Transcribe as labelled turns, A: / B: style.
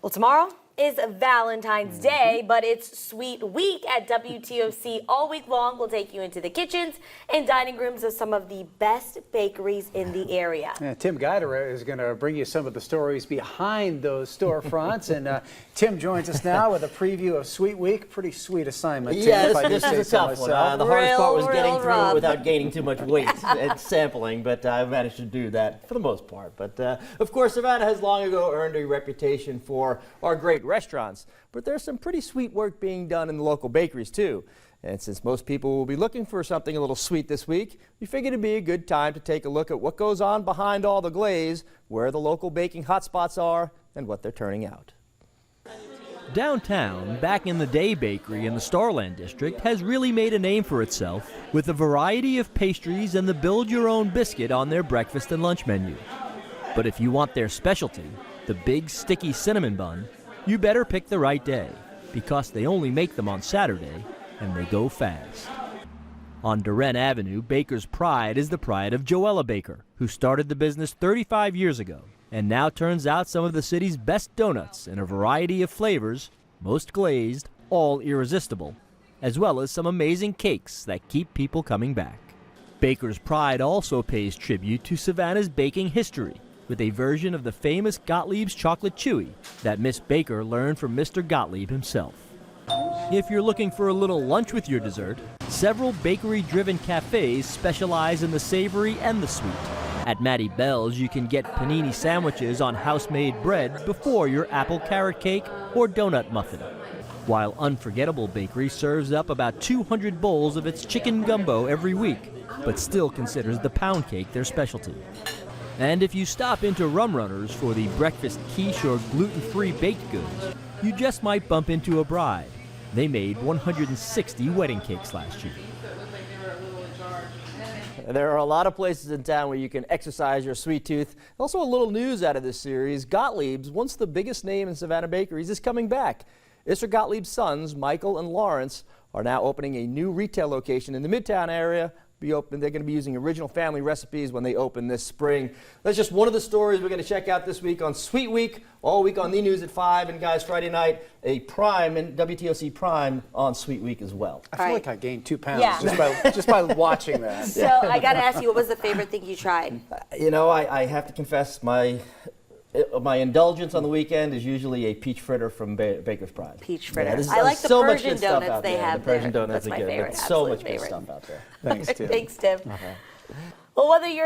A: Well, tomorrow is Valentine's Day, but it's Sweet Week at WTOC all week long. We'll take you into the kitchens and dining rooms of some of the best bakeries in the area.
B: Yeah, Tim Guidera is going to bring you some of the stories behind those storefronts. And Tim joins us now with a preview of Sweet Week. Pretty sweet assignment, Tim,
C: yeah,
B: if I do
C: this
B: say
C: is a
B: so
C: tough one.
B: myself.
C: The hardest part was getting through
A: rough.
C: it without gaining too much weight and sampling, but I managed to do that for the most part. But of course, Savannah has long ago earned a reputation for our great restaurants. But there's some pretty sweet work being done in the local bakeries, too. And since most people will be looking for something a little sweet this week, we figured it'd be a good time to take a look at what goes on behind all the glaze, where the local baking hotspots are, and what they're turning out.
D: Downtown, Back in the Day Bakery in the Starland District has really made a name for itself with a variety of pastries and the build-your-own biscuit on their breakfast and lunch menu. But if you want their specialty, the big sticky cinnamon bun, you better pick the right day, because they only make them on Saturday, and they go fast. On Duren Avenue, Baker's Pride is the pride of Joella Baker, who started the business 35 years ago, and now turns out some of the city's best donuts in a variety of flavors, most glazed, all irresistible, as well as some amazing cakes that keep people coming back. Baker's Pride also pays tribute to Savannah's baking history, with a version of the famous Gottlieb's Chocolate Chewy that Miss Baker learned from Mr. Gottlieb himself. If you're looking for a little lunch with your dessert, several bakery-driven cafes specialize in the savory and the sweet. At Mattie Bell's, you can get panini sandwiches on house-made bread before your apple carrot cake or donut muffin, while Unforgettable Bakery serves up about 200 bowls of its chicken gumbo every week, but still considers the pound cake their specialty. And if you stop into Rum Runners for the breakfast quiche or gluten-free baked goods, you just might bump into a bride. They made 160 wedding cakes last year.
C: There are a lot of places in town where you can exercise your sweet tooth. Also, a little news out of this series. Gottlieb's, once the biggest name in Savannah bakeries, is coming back. Mr. Gottlieb's sons, Michael and Lawrence, are now opening a new retail location in the Midtown area. They're going to be using original family recipes when they open this spring. That's just one of the stories we're going to check out this week on Sweet Week, all week on the news at 5. And guys, Friday night, a Prime and WTOC Prime on Sweet Week as well.
B: I feel like I gained 2 pounds
A: Yeah.
B: just by watching that.
A: So I got to ask you, what was the favorite thing you tried?
C: You know, I have to confess my indulgence on the weekend is usually a peach fritter from Baker's Pride.
A: Peach fritter.
C: Yeah,
A: I like the
C: so much
A: Persian
C: good stuff
A: donuts
C: out
A: they
C: there.
A: have
C: The Persian
A: there.
C: donuts
A: That's
C: are
A: my
C: good.
A: favorite,
C: But so much
A: absolute
C: good
A: favorite.
C: stuff out there.
B: Thanks, Tim.
A: Thanks, Tim. Well, whether you're